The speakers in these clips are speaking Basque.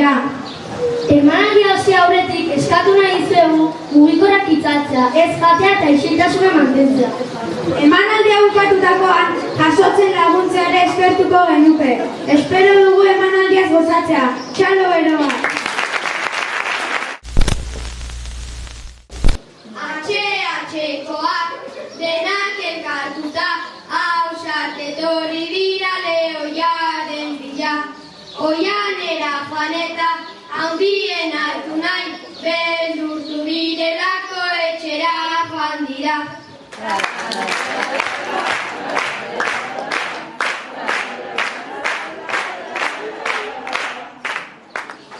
dira. Emanaldia hasi aurretik eskatu nahi dizuegu mugikorrak itzaltzea, ez jatea eta isiltasuna mantentzea. Emanaldia bukatutakoan jasotzen laguntzea ere eskertuko genuke. Espero dugu emanaldiaz gozatzea. Txalo beroa! Atxe-atxekoak denak elkartuta hausart etorri dira lehoiaren bila. Oianera joan eta handien hartu nahi beldurtu direlako etxera joan dira.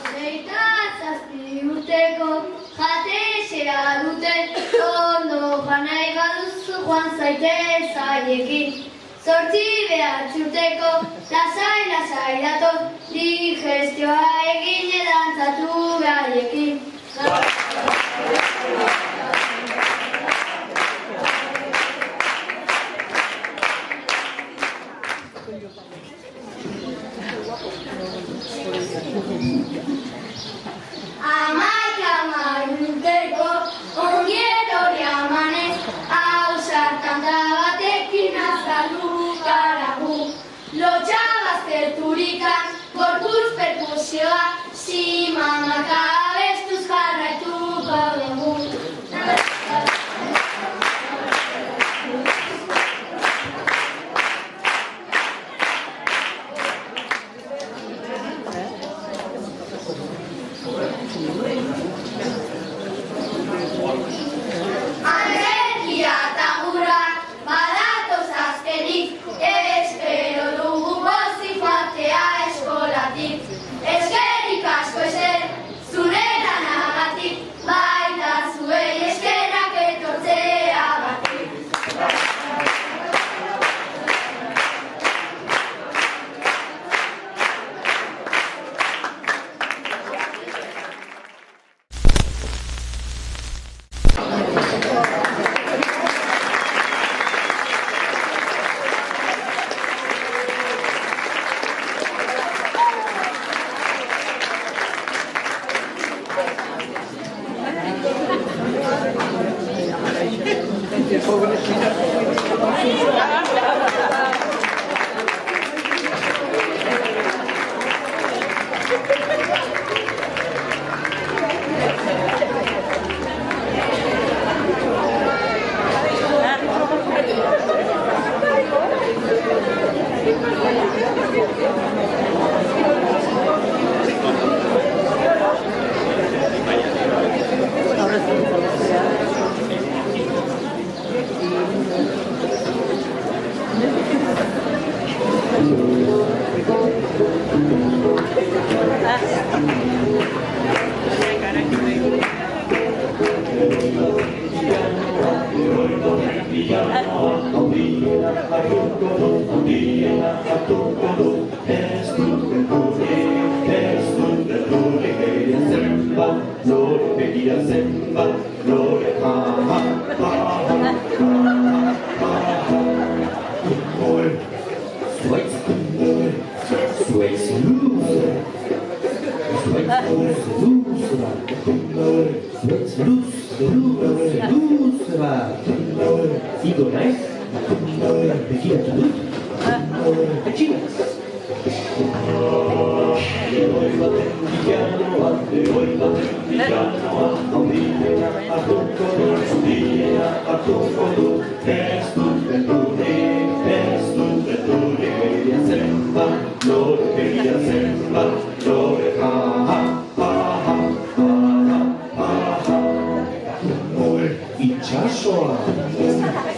Hogeita zazpi urteko jatezea dute, ondo joan nahi baduzu joan zaitez haiekin. 8 urteko lasai dator, digestioa egin edantzatu behaiekin. Hamar urteko ongi etorri amanez, hausartan da batekin azaldu garagu. Lotxa bazterturikan, gorputz perkusioa, simamak abestuz jarraituko dugu.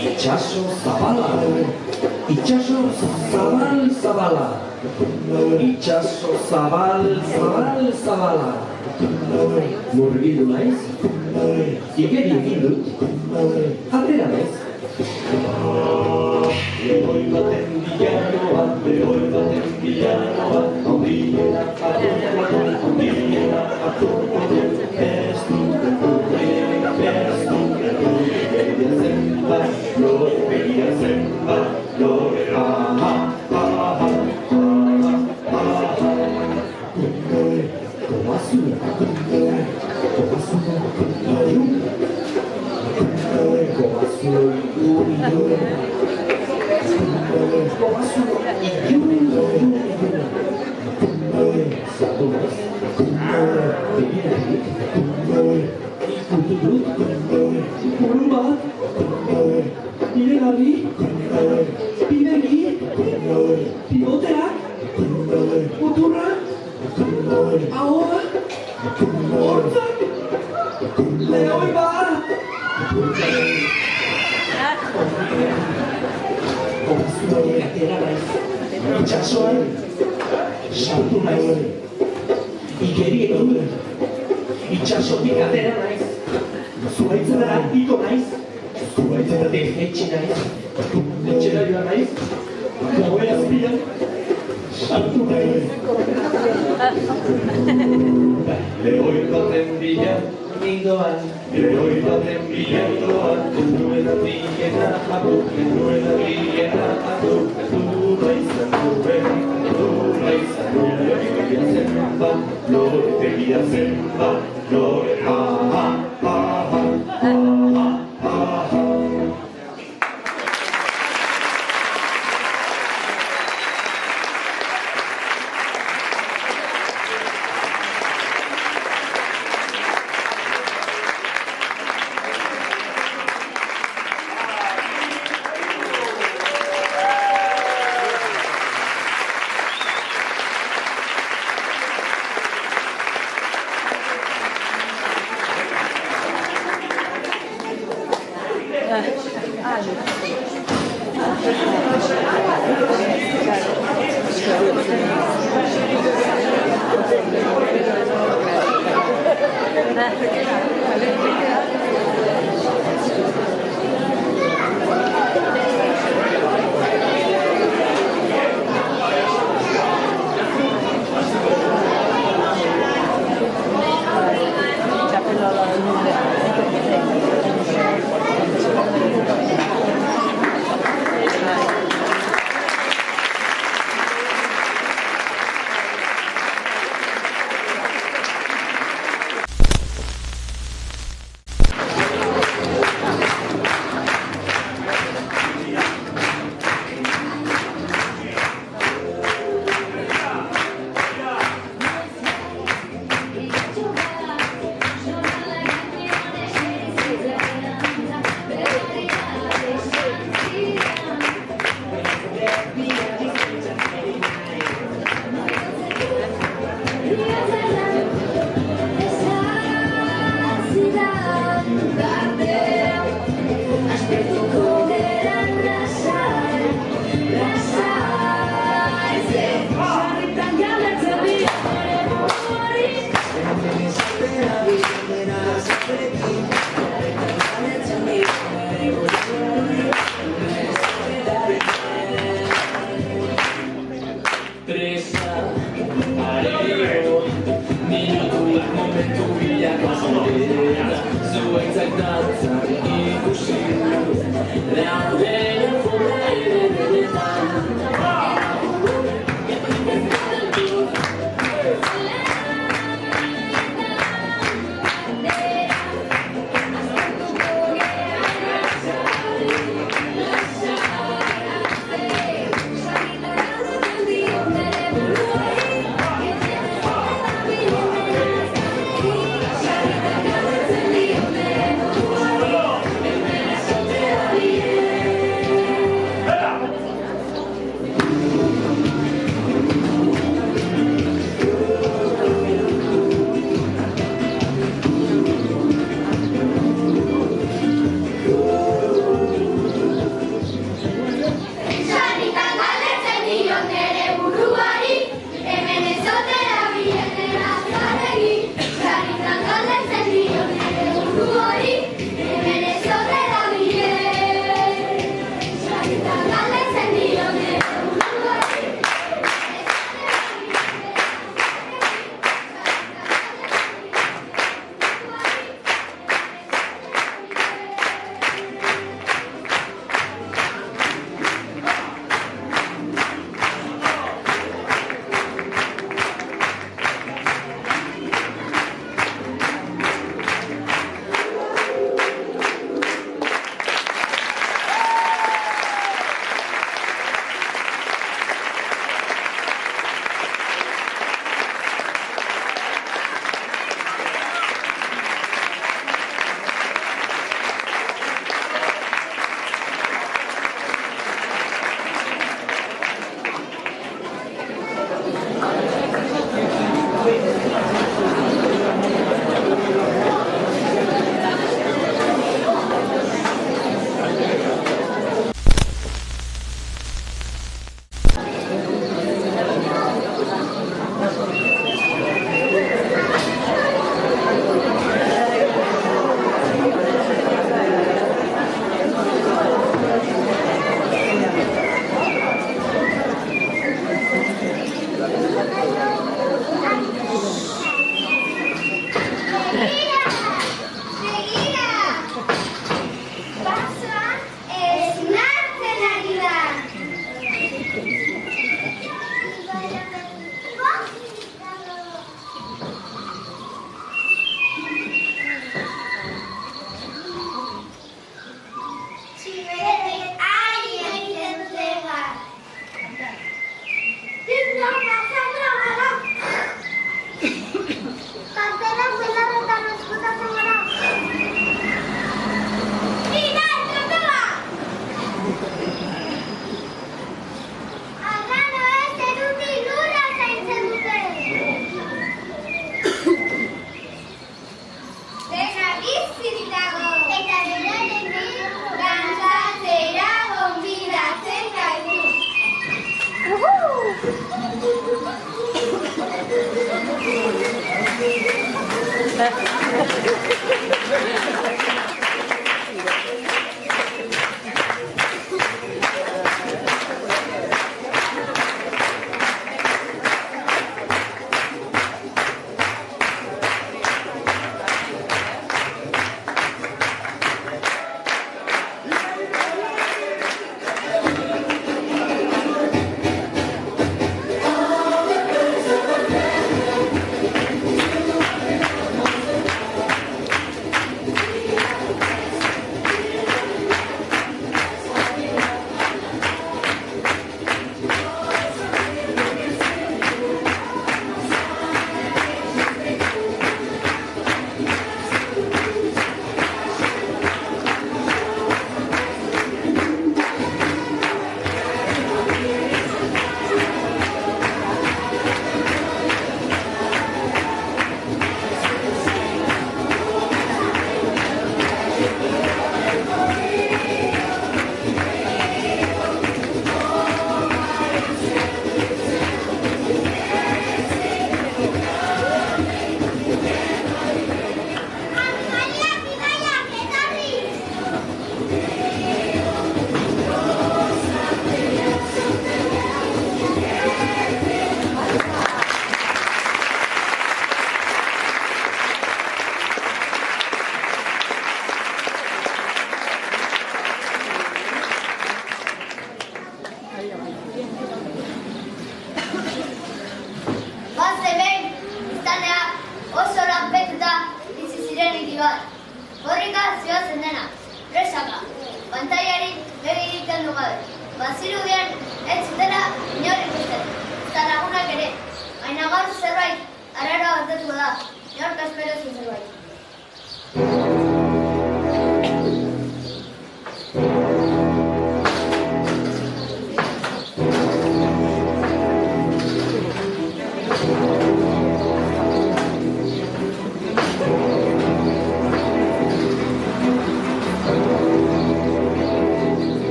Itxaso zabala, itxaso zabal zabala, itxaso zabal zabal zabala. Murgildu naiz, igeri egin dut, atera naiz. Lehoi baten bilanoa, handiena atuko dut, ez dut begia zenbat, lore ha.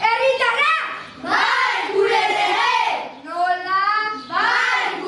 Herritarra! Bai, gure lege! Nola? Bai,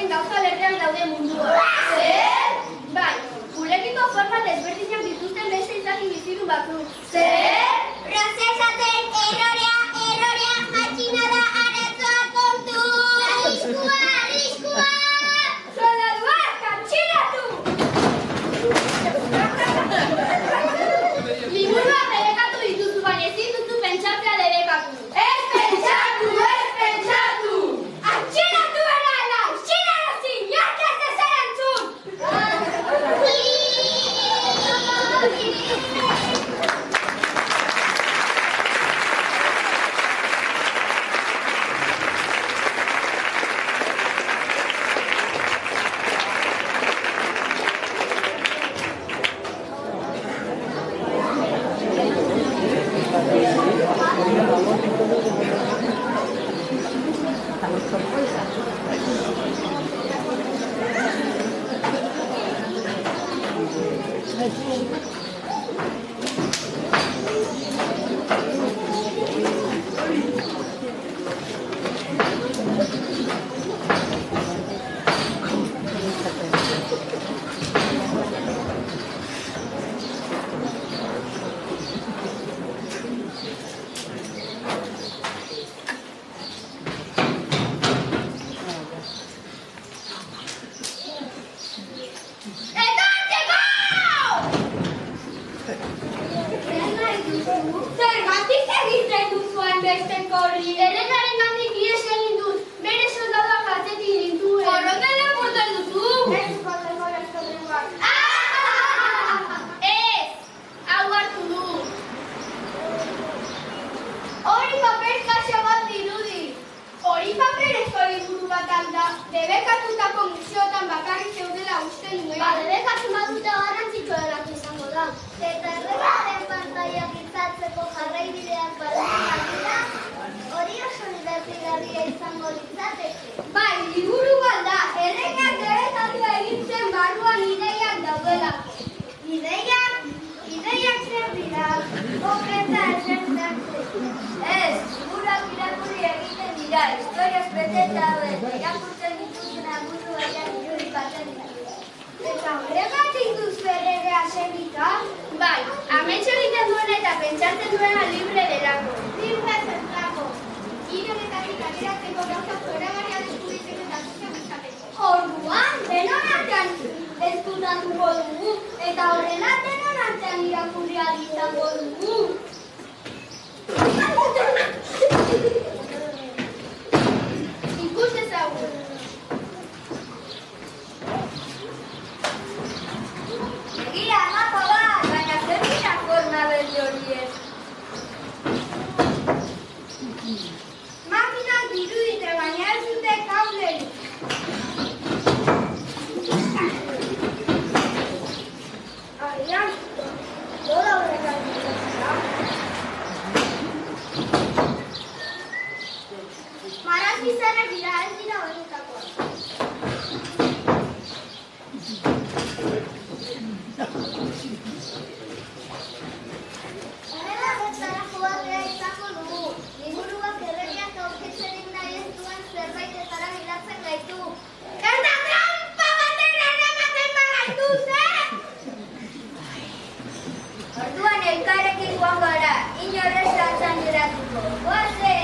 diren gauza lerrean daude mundua. Zer? Bai, gurekiko forma desberdinak dituzten beste izaki bizitu batzuk. Zer? Prozesatzen errorea, matxinada arazoa kontu! Arriskua! Soldaduak, atxilatu! Liburua debekatu dituzu, baina ezin duzu pentsatzea debekatu. Ez pentsatu! Atxilatu erala! Xinarazi! Inork ez ezer entzun! Zergatik egiten duzu hainbeste hori? Erenaren gandik ihes egin dut, bere soldaduak atzetik nintuen. Porrotela portal duzu? Ez, porteko eskolengoak. Ez, hau hartu du. Hori paper kaxa bat dirudi. Hori paperezko liburu bat alda, debekatutako museotan bakarrik zeudela uste nuen. Ba, debekatu baduta garrantzitsuenak izango da. Eta erregaten pantaiak izatzeko jarraibideak badira, hori oso dibertigarria izango litzateke. Bai, liburu bat da, erregak debekatu egintzen barruan ideiak daudelako. Ideiak zer dira, oketa ezer zertzeko. Ez, liburuak irakurri egiten dira, historiaz beteta daude, irakurtzen dituzten agurru baian irudi baten dira. Eta horregatik duzu erregea segika? Bai, amets egiten duena eta pentsatzen duena libre delako. Libre zertako. Ironetatik ateratzeko gauza zoragarria deskubritzeko eta zuzen izateko. Orduan, denon artean ezkutatuko dugu, eta horrela denon artean irakurri ahal izango dugu. Ikus ezagun. Egia, mapa bat, baina zer dira forma berri horiek. Makinak dirudite, baina ez dute kablerik. Agian, nola horregatik da? Marazizarrak dira, ez dira horietakoa. Horrela bertara joatea izango dugu. Liburuak erregiak aurkezterik nahi ez duen zerbaitetara bilatzen gaitu. Eta trampa baten eramaten bagaitu, Orduan elkarrekin joan gara, inorrez atzan geratuko. Goazen!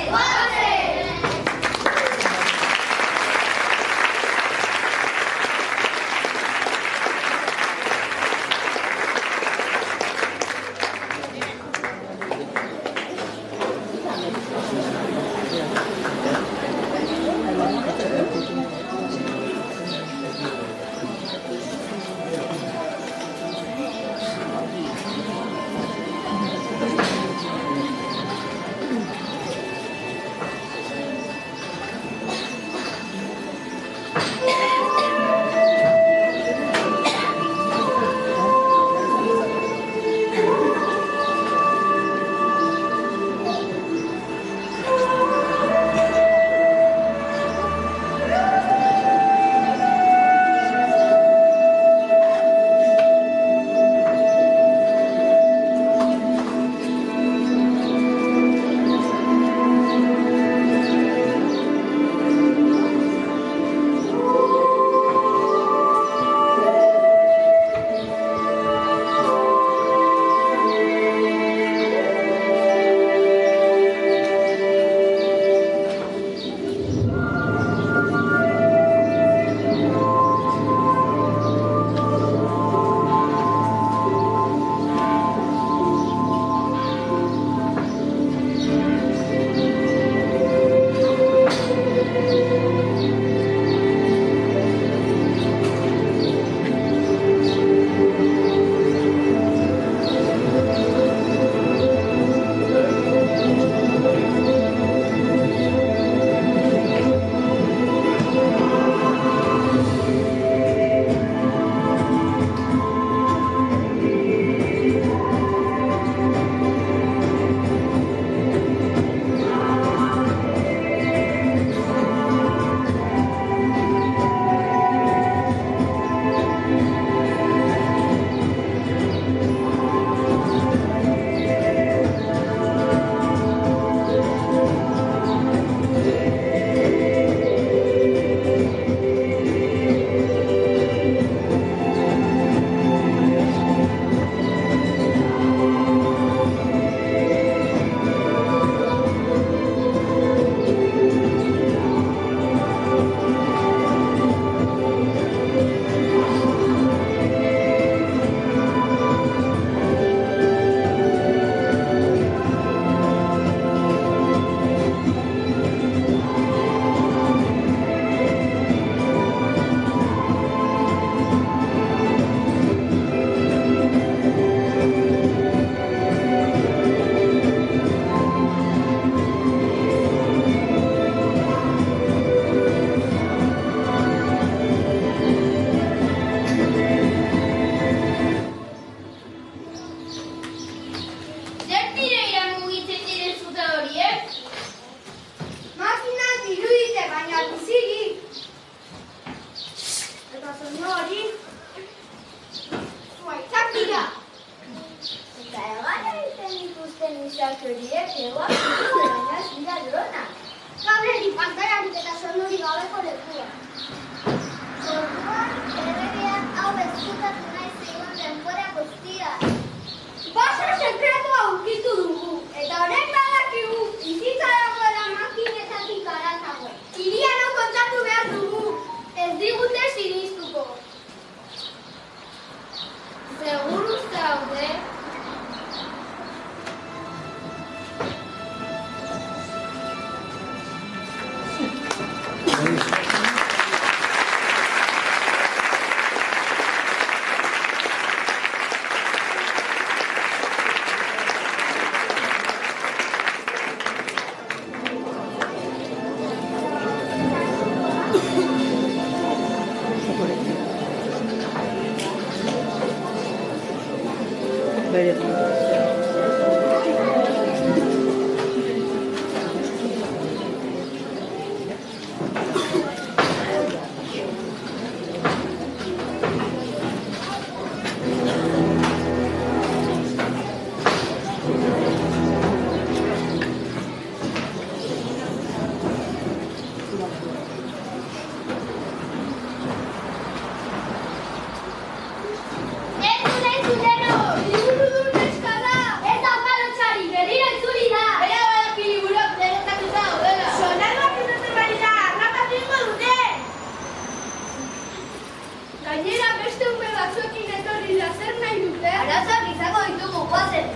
Gainera beste ume batzuekin etorri da zer nahi dute? Arazoak izango ditugu, goazen.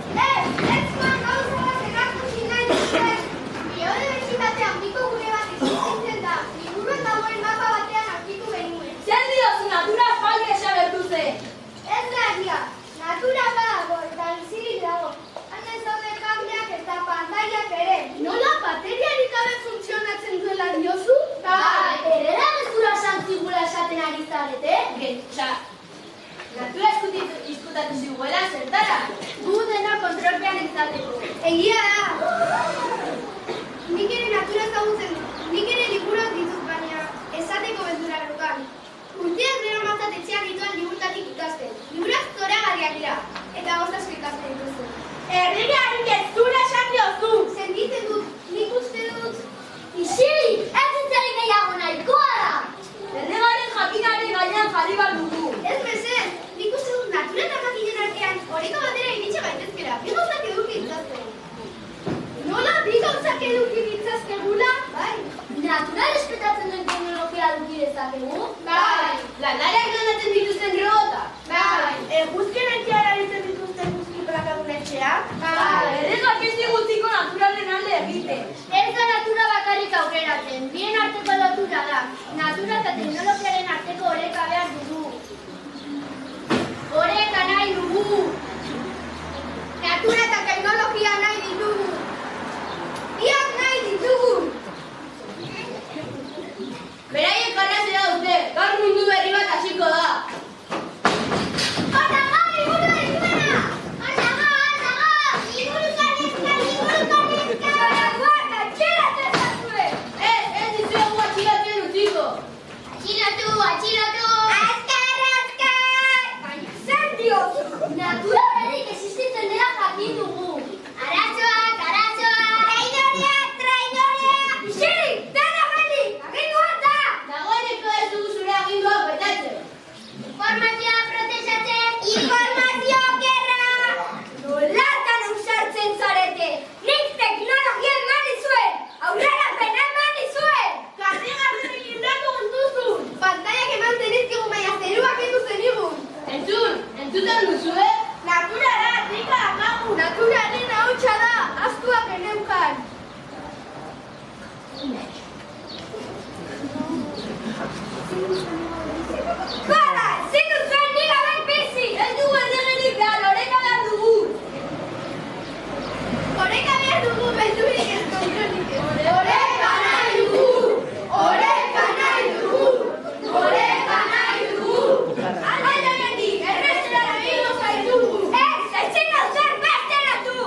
Ez joan gauza bat erakusi nahi dute. Biodibertsitate handiko gune bat existitzen da. Liburuan dagoen mapa batean aurkitu genuen. Zer diozu natura falde esagertu ze? Ez da egia. Natura badago eta bizirik dago. Han ez daude kableak eta pantailak ere. Nola bateriarik gabe funtzionatzen duela diozu? Ere da gezura santzigula esaten ari zarete? Natura izkutatu ziguela zertara. Gu dena kontrolpean izateko. Egia da. Nik ere natura ezagutzen dut. Nik ere liburuak ditut, baina esateko beldurra daukat. Urteak bero matzat etxean dituan liburutatik ikasten. Liburuak zoragarriak dira. Eta goztasko ikasten dituzu. Herriaren gezura esan diozu! Sentitzen dut, nik uste dut. Isili, ez zintzari gehiago nahikoa da! Herriaren jakinaren gainean jarri bat dugu. Ez bezez, nik uste dut natura eta jakinen artean oreka batera iritsi gaitezkera. Bi gauzak eduki ditzazte. Nola bi gauzak eduki ditzazkegula? Bai. Natura respetatzen duen teknologia eduki dezakegu? Bai. Landareak landatzen dituzten robota? Bai. Eguzkien etxea erabiltzen dituzten guzki plakadun etxea? Bai. Erregak ez digutiko naturalen alde egiten. Ez da natura bakarrik aurreratzen, bien arteko lotura da. Natura eta teknologiaren arteko oreka behar dugu. Oreka nahi dugu. Natura eta teknologia nahi ditugu. Biak nahi ditugu. Beraiek karrazera dute, gaur mundu berri bat hasiko da. Ataga, liburu ekimena! Ataga! Liburu karrizka! Guarda, txelatzen zazue! Ez dizuegu atxilatzen utziko. Atxilotu! Azkar! Baina zer diozu? Natura berrik existitzen dela jakin dugu. Arazoak! Traidoreak! Isiri, dena berrik! Agindua da! Dagoeneko ez dugu zure aginduak betatzen. Informazioa protesatzen! Informazio gerra! Nolatan ausartzen zarete! Nik teknologia eman izuen! Aurrera pena eman izuen! Karrigarretik indatu guntuzu. Pantaiak eman zenizkigu baina zeruak edu zenigun! Entzuten duzu, Naturara, nika amagu! Naturaren ahotsa da! Astuak geneukan! Bada! Zindu zuen nik abek bizi! Ez dugu erregenik behar, oreka behar dugu. Oreka behar dugu beldurik ez kontrolik ez. Oreka nahi dugu! Oreka nahi dugu! Oreka nahi dugu! Alde hemendik, errezera egingo zaitugu! Ez, ezin zer bestelatu!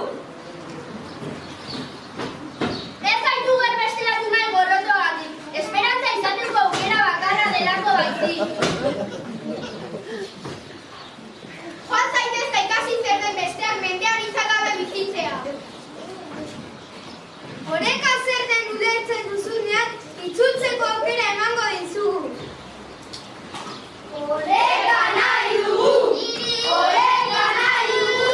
Ez gaitu bestelatu nahi gorrotoagatik. Esperantza izateko aukera bakarra delako baizik. Joan zaitezta ikasi zer den besteak mendean izagabe bizitzea. Oreka zer den ulertzen duzunean, itzultzeko aukera emango dizugu. Oreka nahi dugu! Oreka nahi dugu!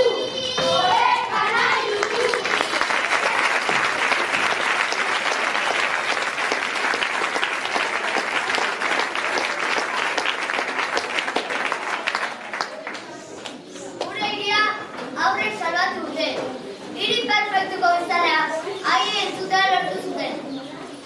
Oreka nahi dugu! Gure hiria aurrek salbatu dute. Hiri perfektuko bezala, haien entzutea lortu zuten.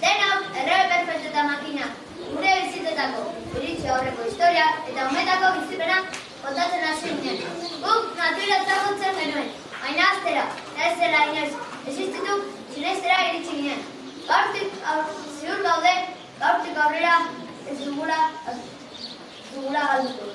Den hau, errege perfektu eta makina, gure bizitzetako, iritsi aurreko historia eta umetako bizipena kontatzen hasi ginen. Guk natura ezagutzen genuen, baina aztera, ez zela inoiz, existitu sinestera iritsi ginen. Gaurtik ziur gaude, gaurtik aurrera ez dugula galduko.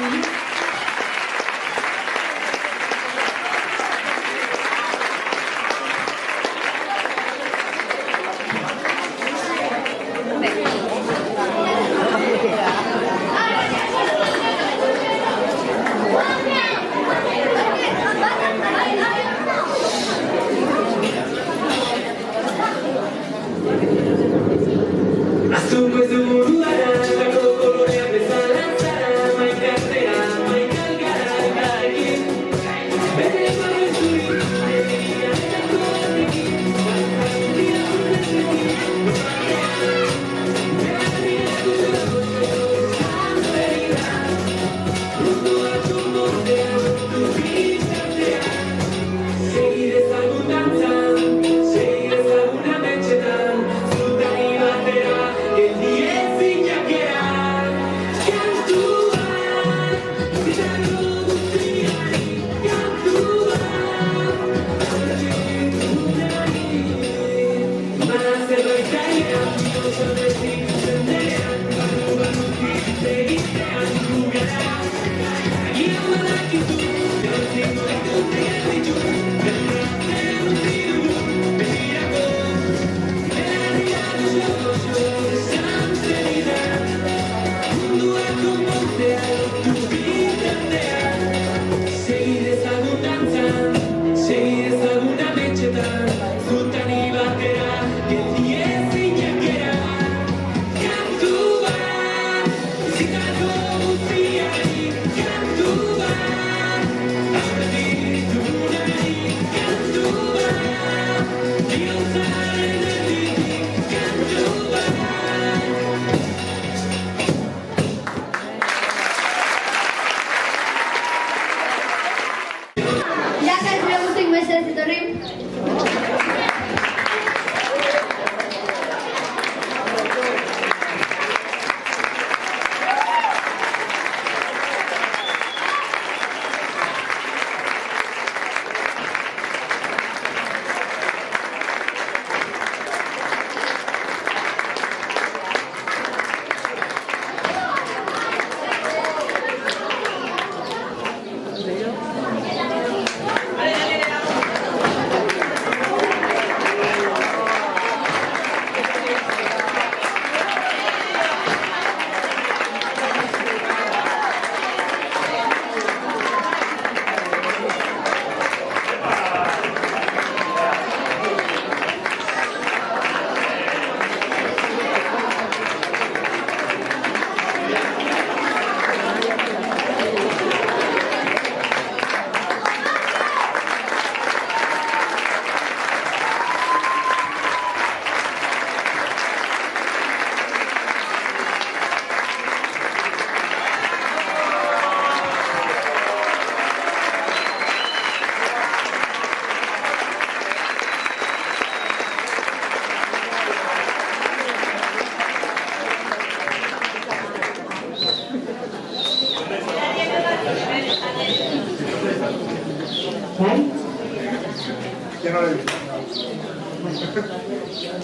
Bai?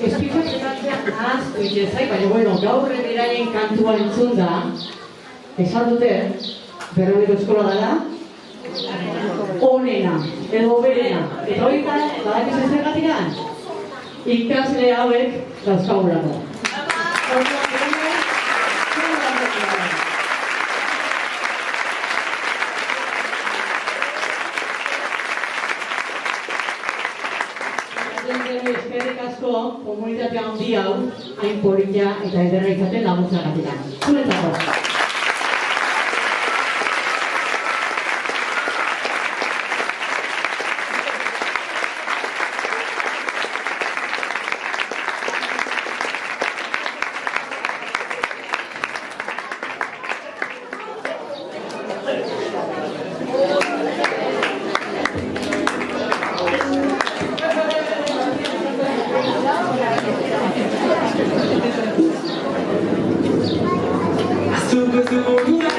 Espikatzea ahaztu itezai, baina bueno, gaur beraien kantua entzun da, esan dute, Berrogeko eskola dela, onena, edo berena, eta hori da, badakizu zergatikan, ikasle hauek dauzkagulako. Eskerrik asko komunitate handi hau hain polita eta ederra izaten laguntzagatik. Zuretzako. Azul, azul,